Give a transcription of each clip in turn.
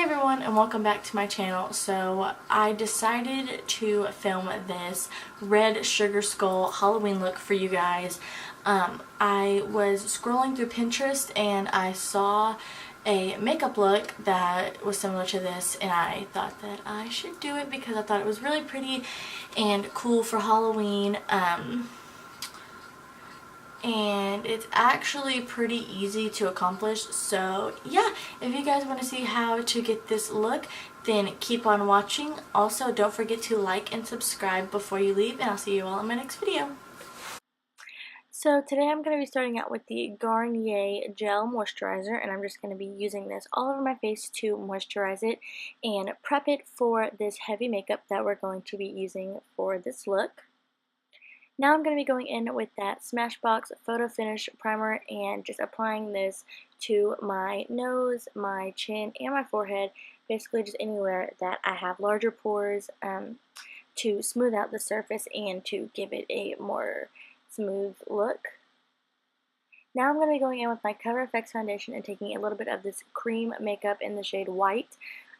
everyone, and welcome back to my channel. So I decided to film this red sugar skull Halloween look for you guys. I was scrolling through Pinterest and I saw a makeup look that was similar to this, and I thought that I should do it because I thought it was really pretty and cool for Halloween. And it's actually pretty easy to accomplish. So yeah, if you guys want to see how to get this look, then keep on watching. Also, don't forget to like and subscribe before you leave, and I'll see you all in my next video. So today I'm going to be starting out with the Garnier Gel Moisturizer, and I'm just going to be using this all over my face to moisturize it and prep it for this heavy makeup that we're going to be using for this look. Now I'm going to be going in with that Smashbox Photo Finish Primer and just applying this to my nose, my chin, and my forehead, basically just anywhere that I have larger pores, to smooth out the surface and to give it a more smooth look. Now I'm going to be going in with my Cover FX foundation and taking a little bit of this cream makeup in the shade White.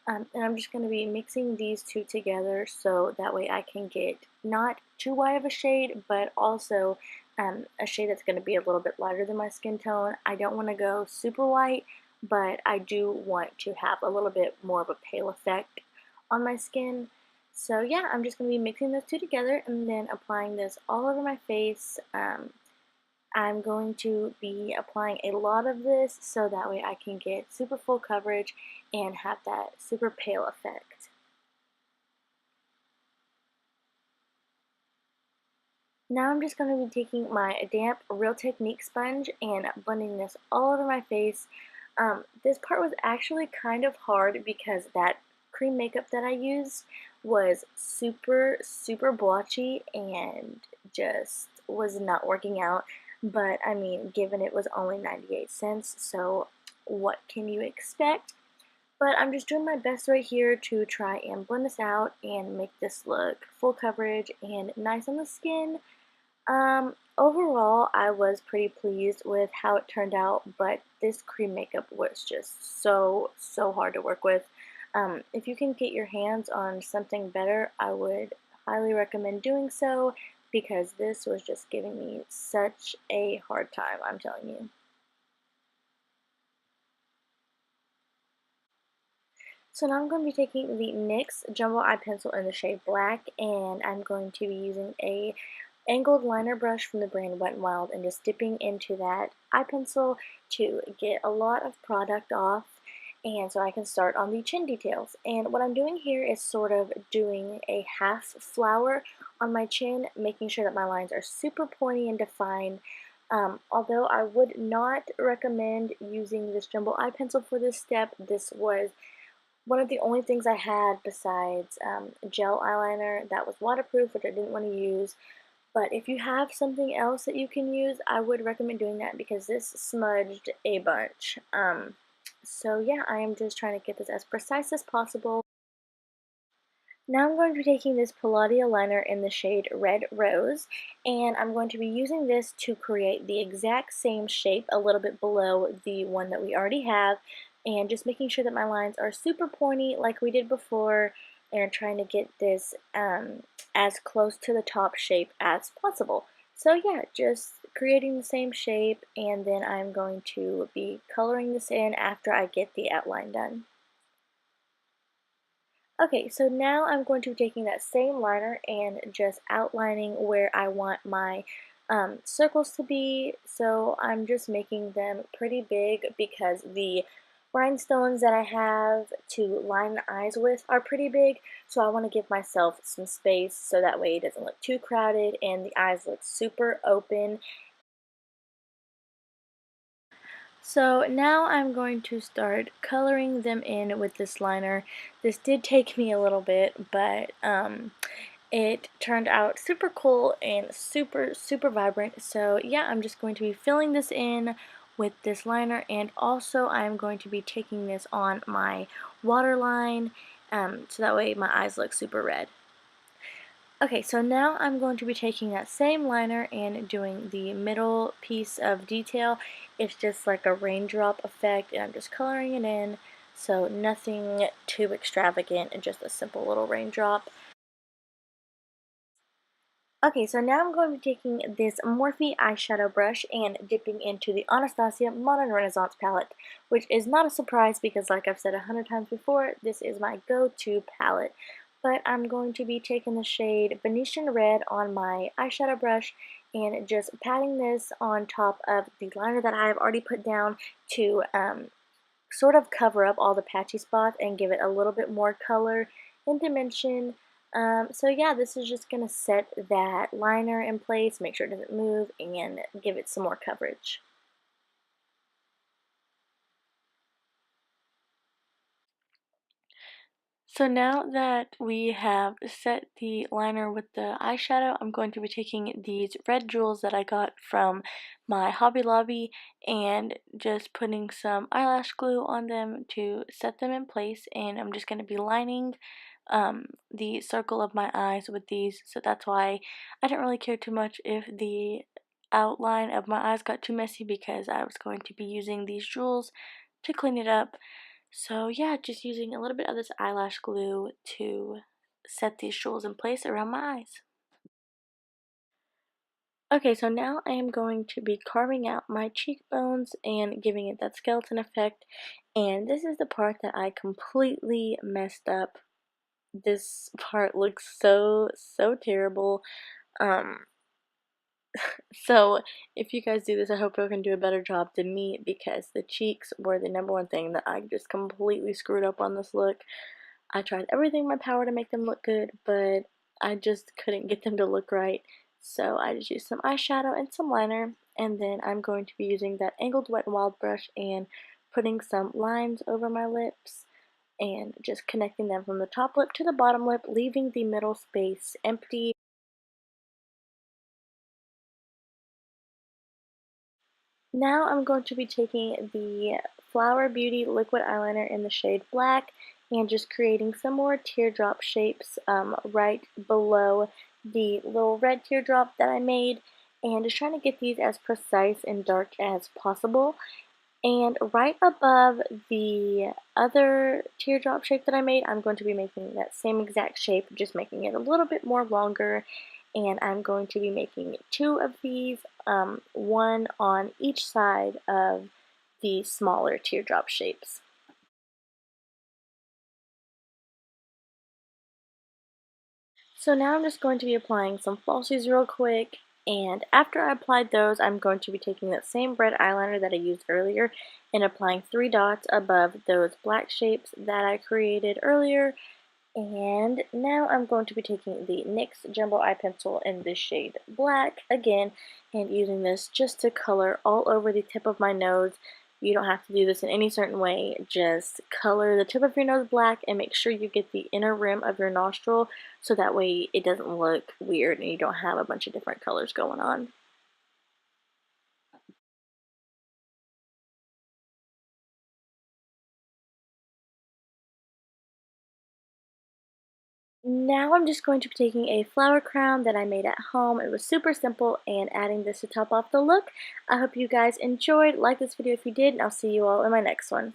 And I'm just going to be mixing these two together so that way I can get not too white of a shade, but also a shade that's going to be a little bit lighter than my skin tone. I don't want to go super white, but I do want to have a little bit more of a pale effect on my skin. So yeah, I'm just going to be mixing those two together and then applying this all over my face. I'm going to be applying a lot of this so that way I can get super full coverage and have that super pale effect. Now I'm just going to be taking my damp Real Technique sponge and blending this all over my face. This part was actually kind of hard because that cream makeup that I used was super blotchy and just was not working out. But I mean, given it was only 98 cents, so what can you expect? But I'm just doing my best right here to try and blend this out and make this look full coverage and nice on the skin. Overall, I was pretty pleased with how it turned out, but this cream makeup was just so hard to work with. If you can get your hands on something better, I would highly recommend doing so, because this was just giving me such a hard time, I'm telling you. So now I'm going to be taking the NYX Jumbo Eye Pencil in the shade Black, and I'm going to be using a angled liner brush from the brand Wet n Wild and just dipping into that eye pencil to get a lot of product off, and so I can start on the chin details. And what I'm doing here is sort of doing a half flower on my chin, making sure that my lines are super pointy and defined. Although I would not recommend using this jumbo eye pencil for this step, this was one of the only things I had besides gel eyeliner that was waterproof, which I didn't want to use. But if you have something else that you can use, I would recommend doing that because this smudged a bunch. So yeah, I am just trying to get this as precise as possible. Now I'm going to be taking this Palladia liner in the shade Red Rose, and I'm going to be using this to create the exact same shape a little bit below the one that we already have, and just making sure that my lines are super pointy like we did before, and trying to get this as close to the top shape as possible. So yeah, just creating the same shape, and then I'm going to be coloring this in after I get the outline done. Okay, so now I'm going to be taking that same liner and just outlining where I want my circles to be. So I'm just making them pretty big because the rhinestones that I have to line the eyes with are pretty big. So I want to give myself some space so that way it doesn't look too crowded and the eyes look super open. So now I'm going to start coloring them in with this liner. This did take me a little bit, but it turned out super cool and super vibrant. So yeah, I'm just going to be filling this in with this liner, and also I'm going to be taking this on my waterline, so that way my eyes look super red. Okay, so now I'm going to be taking that same liner and doing the middle piece of detail. It's just like a raindrop effect, and I'm just coloring it in So nothing too extravagant and just a simple little raindrop. Okay, so now I'm going to be taking this Morphe eyeshadow brush and dipping into the Anastasia Modern Renaissance palette, which is not a surprise because, like I've said 100 times before, this is my go-to palette. But I'm going to be taking the shade Venetian Red on my eyeshadow brush and just patting this on top of the liner that I have already put down to sort of cover up all the patchy spots and give it a little bit more color and dimension. So yeah, this is just going to set that liner in place, make sure it doesn't move, and give it some more coverage. So now that we have set the liner with the eyeshadow, I'm going to be taking these red jewels that I got from my Hobby Lobby and just putting some eyelash glue on them to set them in place. And I'm just going to be lining the circle of my eyes with these. So that's why I didn't really care too much if the outline of my eyes got too messy, because I was going to be using these jewels to clean it up. So yeah, just using a little bit of this eyelash glue to set these jewels in place around my eyes. Okay, so now I am going to be carving out my cheekbones and giving it that skeleton effect. And this is the part that I completely messed up. This part looks so terrible. Um, so if you guys do this, I hope you can do a better job than me, because the cheeks were the #1 thing that I just completely screwed up on this look. I tried everything in my power to make them look good, but I just couldn't get them to look right. So I just used some eyeshadow and some liner, and then I'm going to be using that angled Wet n Wild brush and putting some lines over my lips and just connecting them from the top lip to the bottom lip, leaving the middle space empty. Now I'm going to be taking the Flower Beauty liquid eyeliner in the shade Black and just creating some more teardrop shapes right below the little red teardrop that I made, and just trying to get these as precise and dark as possible. And right above the other teardrop shape that I made, I'm going to be making that same exact shape, just making it a little bit more longer. And I'm going to be making 2 of these, one on each side of the smaller teardrop shapes. So now I'm just going to be applying some falsies real quick, and after I applied those, I'm going to be taking that same red eyeliner that I used earlier and applying 3 dots above those black shapes that I created earlier. And now I'm going to be taking the NYX Jumbo Eye Pencil in the shade Black again and using this just to color all over the tip of my nose. You don't have to do this in any certain way, just color the tip of your nose black and make sure you get the inner rim of your nostril so that way it doesn't look weird and you don't have a bunch of different colors going on. Now I'm just going to be taking a flower crown that I made at home. It was super simple, and adding this to top off the look. I hope you guys enjoyed. Like this video if you did, and I'll see you all in my next one.